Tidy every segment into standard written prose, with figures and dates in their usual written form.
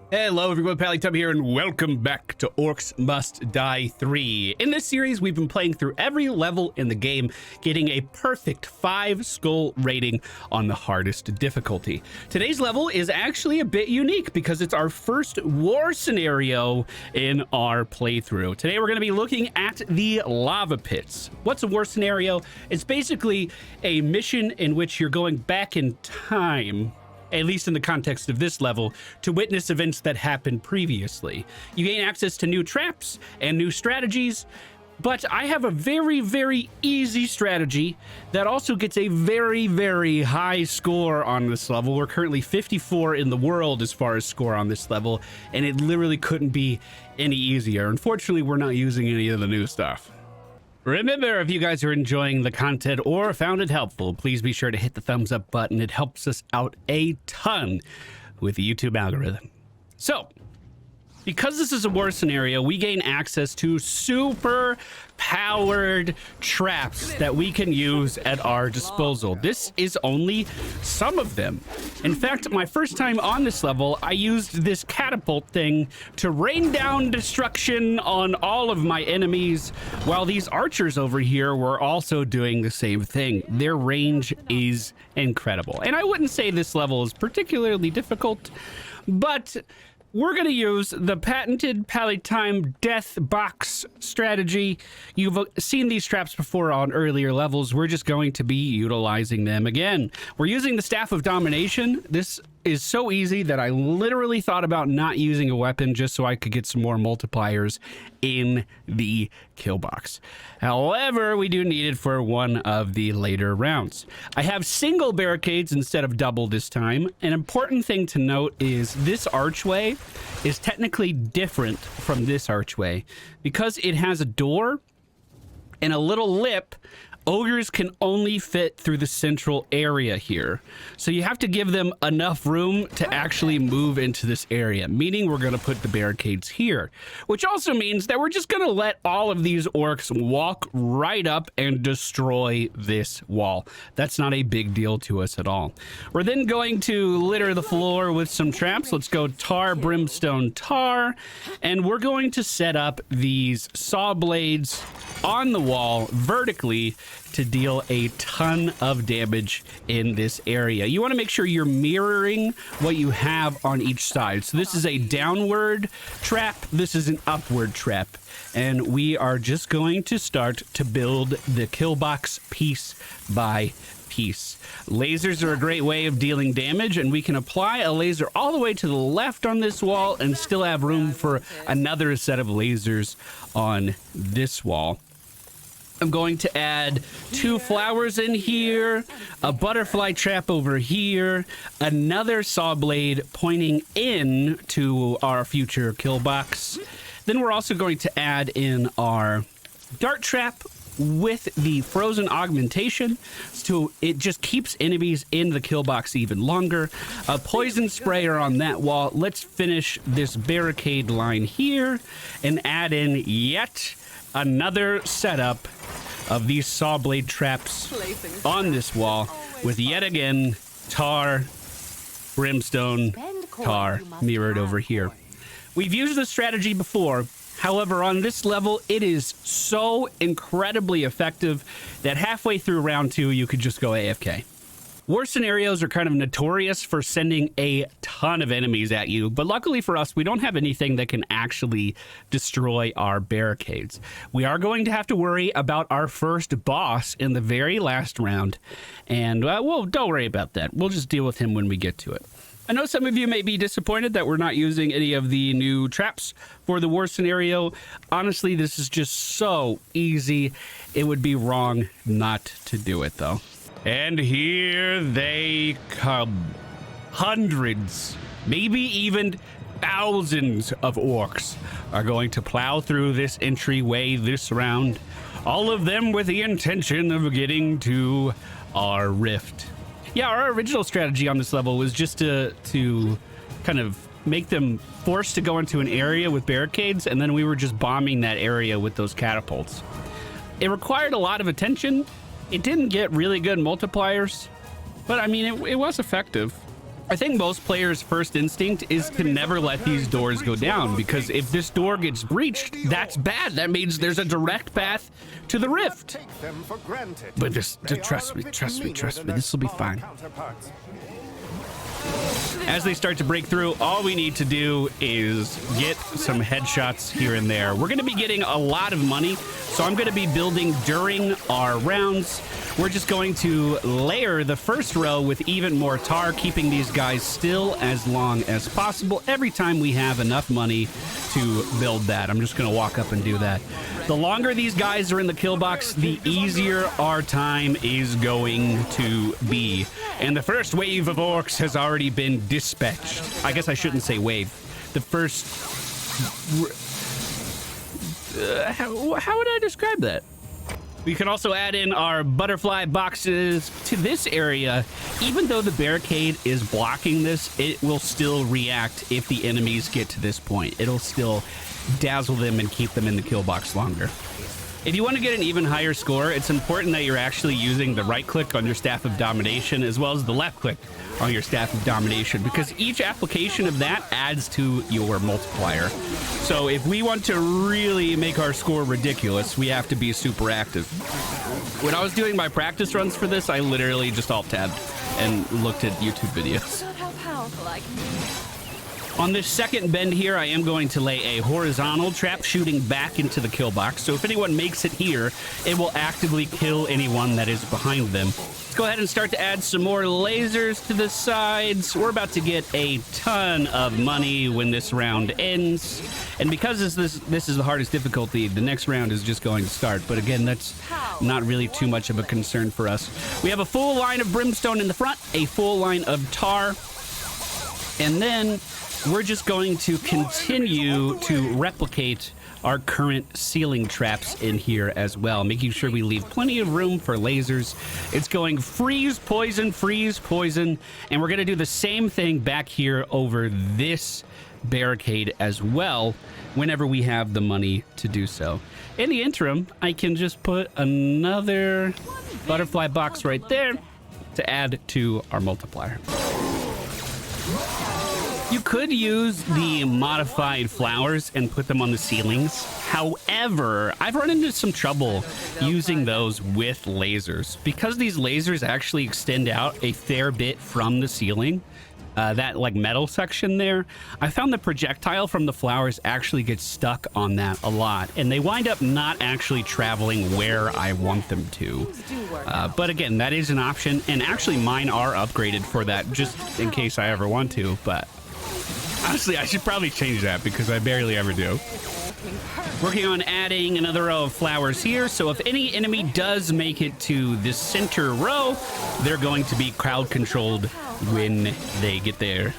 Hello everyone, MFPallytime here, and welcome back to Orcs Must Die 3. In this series, we've been playing through every level in the game, getting a perfect 5-skull rating on the hardest difficulty. Today's level is actually a bit unique because it's our first war scenario in our playthrough. Today we're going to be looking at the lava pits. What's a war scenario? It's basically a mission in which you're going back in time, at least in the context of this level, to witness events that happened previously. You gain access to new traps and new strategies, but I have a very easy strategy that also gets a very high score on this level. We're currently 54 in the world as far as score on this level, and it literally couldn't be any easier. Unfortunately, we're not using any of the new stuff. Remember, if you guys are enjoying the content or found it helpful, please be sure to hit the thumbs up button. It helps us out a ton with the YouTube algorithm. So, because this is a war scenario, we gain access to super powered traps that we can use at our disposal. This is only some of them. In fact, my first time on this level, I used this catapult thing to rain down destruction on all of my enemies, while these archers over here were also doing the same thing. Their range is incredible. And I wouldn't say this level is particularly difficult, but we're going to use the patented MFPallytime death box strategy. You've seen these traps before on earlier levels. We're just going to be utilizing them again. We're using the Staff of Domination. This is so easy that I literally thought about not using a weapon just so I could get some more multipliers in the kill box. However, we do need it for one of the later rounds. I have single barricades instead of double this time. An important thing to note is this archway is technically different from this archway. Because it has a door and a little lip, ogres can only fit through the central area here. So you have to give them enough room to actually move into this area, meaning we're going to put the barricades here, which also means that we're just going to let all of these orcs walk right up and destroy this wall. That's not a big deal to us at all. We're then going to litter the floor with some traps. Let's go tar, brimstone, tar, and we're going to set up these saw blades on the wall vertically to deal a ton of damage in this area. You want to make sure you're mirroring what you have on each side. So this is a downward trap, this is an upward trap, and we are just going to start to build the kill box piece by piece. Lasers are a great way of dealing damage, and we can apply a laser all the way to the left on this wall and still have room for another set of lasers on this wall. I'm going to add 2 flowers in here, a butterfly trap over here, another saw blade pointing in to our future kill box. Then we're also going to add in our dart trap with the frozen augmentation, so it just keeps enemies in the kill box even longer. A poison sprayer on that wall. Let's finish this barricade line here and add in yet another setup of these saw blade traps on this wall with yet again tar, brimstone, tar mirrored over here. We've used this strategy before. However, on this level, it is so incredibly effective that halfway through round 2, you could just go AFK. War scenarios are kind of notorious for sending a ton of enemies at you, but luckily for us, we don't have anything that can actually destroy our barricades. We are going to have to worry about our first boss in the very last round, and well, don't worry about that. We'll just deal with him when we get to it. I know some of you may be disappointed that we're not using any of the new traps for the war scenario. Honestly, this is just so easy. It would be wrong not to do it, though. And here they come. Hundreds, maybe even thousands of orcs are going to plow through this entryway this round. All of them with the intention of getting to our rift. Yeah, our original strategy on this level was just to kind of make them forced to go into an area with barricades, and then we were just bombing that area with those catapults. It required a lot of attention. It didn't get really good multipliers, but I mean, it was effective. I think most players' first instinct is to never let these doors go down, because if this door gets breached, that's bad. That means there's a direct path to the rift. But just trust me, this will be fine. As they start to break through, all we need to do is get some headshots here and there. We're going to be getting a lot of money, so I'm going to be building during our rounds. We're just going to layer the first row with even more tar, keeping these guys still as long as possible. Every time we have enough money to build that, I'm just going to walk up and do that. The longer these guys are in the kill box, the easier our time is going to be. And the first wave of orcs has already been dispatched. I guess I shouldn't say wave. The first... how would I describe that? We can also add in our butterfly boxes to this area. Even though the barricade is blocking this, it will still react if the enemies get to this point. It'll still dazzle them and keep them in the kill box longer. If you want to get an even higher score, it's important that you're actually using the right click on your Staff of Domination as well as the left click on your Staff of Domination, because each application of that adds to your multiplier. So if we want to really make our score ridiculous, we have to be super active. When I was doing my practice runs for this, I literally just alt-tabbed and looked at YouTube videos. How powerful I can be. On this second bend here, I am going to lay a horizontal trap shooting back into the kill box. So if anyone makes it here, it will actively kill anyone that is behind them. Let's go ahead and start to add some more lasers to the sides. We're about to get a ton of money when this round ends. And because this is the hardest difficulty, the next round is just going to start. But again, that's not really too much of a concern for us. We have a full line of brimstone in the front, a full line of tar, and then we're just going to continue to replicate our current ceiling traps in here as well, making sure we leave plenty of room for lasers. It's going freeze, poison, and we're going to do the same thing back here over this barricade as well whenever we have the money to do so. In the interim, I can just put another butterfly box right there to add to our multiplier. You could use the modified flowers and put them on the ceilings. However, I've run into some trouble using those with lasers. Because these lasers actually extend out a fair bit from the ceiling, that like metal section there, I found the projectile from the flowers actually gets stuck on that a lot, and they wind up not actually traveling where I want them to. But again, that is an option, and actually mine are upgraded for that just in case I ever want to, but honestly, I should probably change that because I barely ever do. Working on adding another row of flowers here, so if any enemy does make it to this center row, they're going to be crowd controlled when they get there.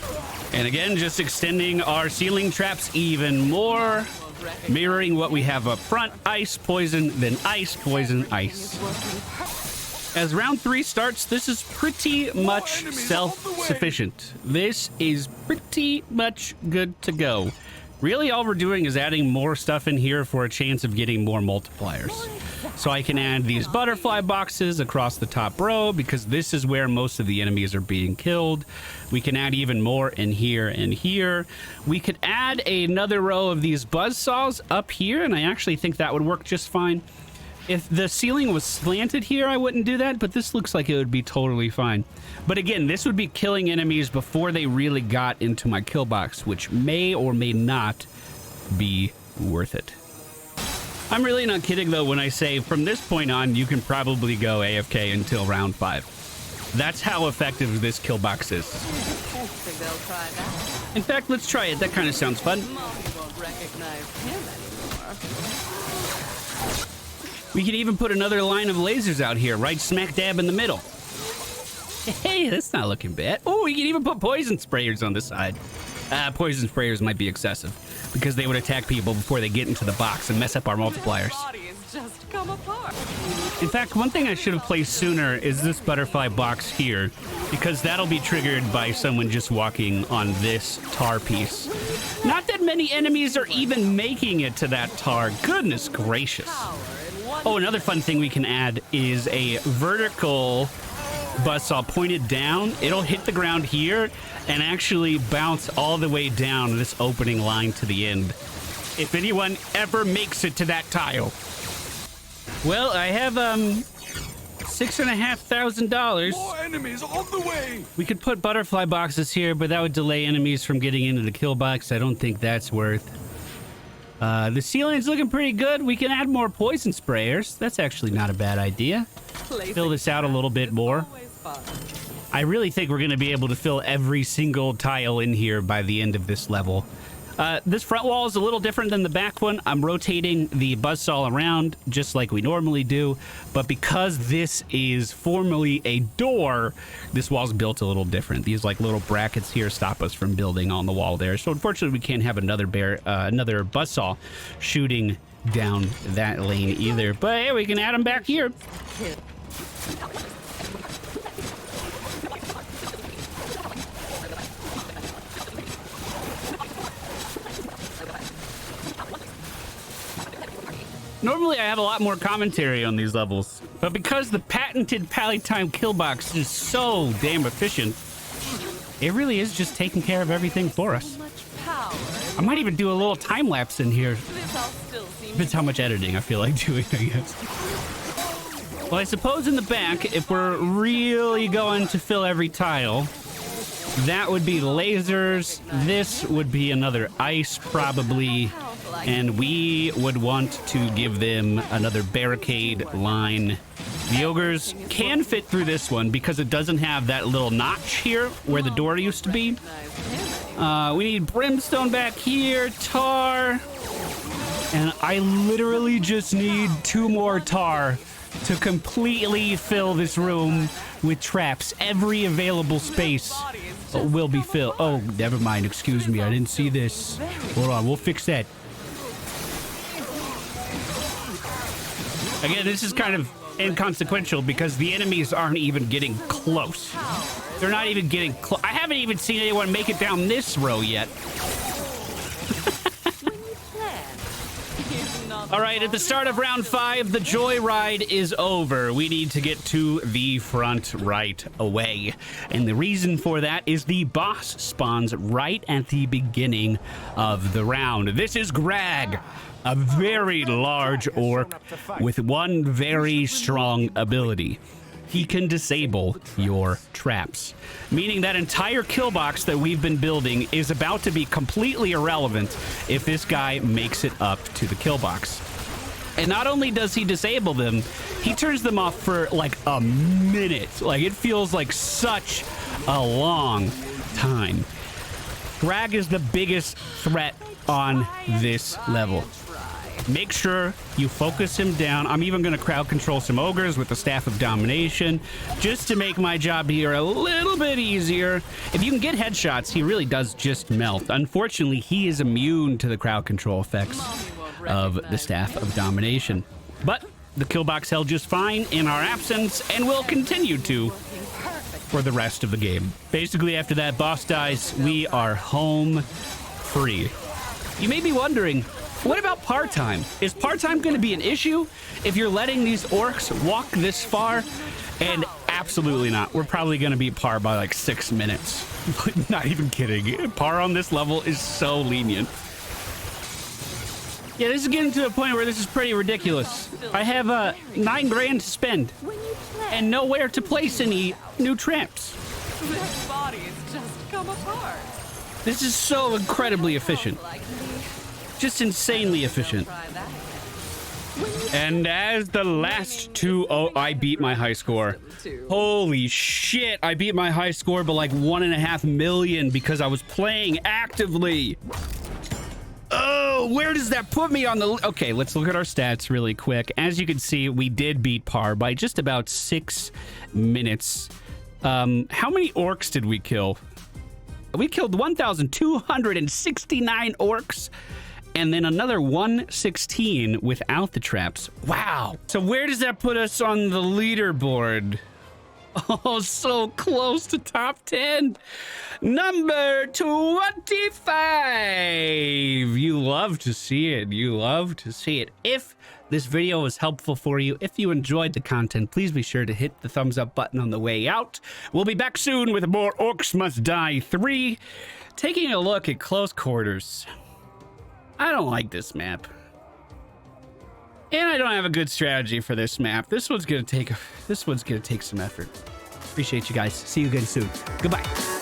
And again, just extending our ceiling traps even more, mirroring what we have up front. Ice, poison, then ice, poison, ice. As round 3 starts, this is pretty much self-sufficient. This is pretty much good to go. Really, all we're doing is adding more stuff in here for a chance of getting more multipliers. So I can add these butterfly boxes across the top row because this is where most of the enemies are being killed. We can add even more in here and here. We could add another row of these buzzsaws up here, and I actually think that would work just fine. If the ceiling was slanted here, I wouldn't do that, but this looks like it would be totally fine. But again, this would be killing enemies before they really got into my kill box, which may or may not be worth it. I'm really not kidding, though, when I say from this point on, you can probably go AFK until round 5. That's how effective this kill box is. In fact, let's try it. That kind of sounds fun. We could even put another line of lasers out here, right smack dab in the middle. Hey, that's not looking bad. Oh, we can even put poison sprayers on the side. Poison sprayers might be excessive because they would attack people before they get into the box and mess up our multipliers. In fact, one thing I should have placed sooner is this butterfly box here, because that'll be triggered by someone just walking on this tar piece. Not that many enemies are even making it to that tar. Goodness gracious. Oh, another fun thing we can add is a vertical buzzsaw pointed down. It'll hit the ground here, and actually bounce all the way down this opening line to the end. If anyone ever makes it to that tile. Well, I have, $6,500. More enemies on the way! We could put butterfly boxes here, but that would delay enemies from getting into the kill box. I don't think that's worth. The ceiling's looking pretty good. We can add more poison sprayers. That's actually not a bad idea. Fill this out a little bit more. I really think we're going to be able to fill every single tile in here by the end of this level. This front wall is a little different than the back one. I'm rotating the buzzsaw around just like we normally do, but because this is formally a door, this wall's built a little different. These like little brackets here stop us from building on the wall there. So unfortunately, we can't have another buzzsaw shooting down that lane either. But hey, we can add them back here. Normally, I have a lot more commentary on these levels, but because the patented Pallytime kill box is so damn efficient, it really is just taking care of everything for us. I might even do a little time lapse in here. Depends how much editing I feel like doing, I guess. Well, I suppose in the back, if we're really going to fill every tile, that would be lasers. This would be another ice, probably. And we would want to give them another barricade line. The ogres can fit through this one because it doesn't have that little notch here where the door used to be. We need brimstone back here, tar. And I literally just need 2 more tar to completely fill this room with traps. Every available space will be filled. Oh, never mind. Excuse me. I didn't see this. Hold on. We'll fix that. Again, this is kind of inconsequential because the enemies aren't even getting close. They're not even getting close. I haven't even seen anyone make it down this row yet. All right, at the start of round 5, the joyride is over. We need to get to the front right away. And the reason for that is the boss spawns right at the beginning of the round. This is Grag, a very large orc with one very strong ability. He can disable your traps, meaning that entire kill box that we've been building is about to be completely irrelevant if this guy makes it up to the kill box. And not only does he disable them, he turns them off for like a minute. Like, it feels like such a long time. Grag is the biggest threat on this level. Make sure you focus him down. I'm even going to crowd control some ogres with the Staff of Domination just to make my job here a little bit easier. If you can get headshots, he really does just melt. Unfortunately, he is immune to the crowd control effects of the Staff of Domination. But the kill box held just fine in our absence and will continue to for the rest of the game. Basically, after that boss dies, we are home free. You may be wondering, what about part-time? Is part-time going to be an issue if you're letting these orcs walk this far? And absolutely not. We're probably going to beat par by like 6 minutes. Not even kidding. Par on this level is so lenient. Yeah, this is getting to a point where this is pretty ridiculous. I have $9 grand to spend and nowhere to place any new traps. Their bodies just come apart. This is so incredibly efficient. Just insanely efficient. And as the last two, oh, I beat my high score. Holy shit, I beat my high score by like 1.5 million because I was playing actively. Oh, where does that put me on the... Okay, let's look at our stats really quick. As you can see, we did beat par by just about 6 minutes. How many orcs did we kill? We killed 1,269 orcs. And then another 116 without the traps. Wow. So where does that put us on the leaderboard? Oh, so close to top 10. Number 25. You love love to see it. You love to see it. If this video was helpful for you, if you enjoyed the content, please be sure to hit the thumbs up button on the way out. We'll be back soon with more Orcs Must Die 3. Taking a look at close quarters. I don't like this map. And I don't have a good strategy for this map. This one's gonna take some effort. Appreciate you guys. See you again soon. Goodbye.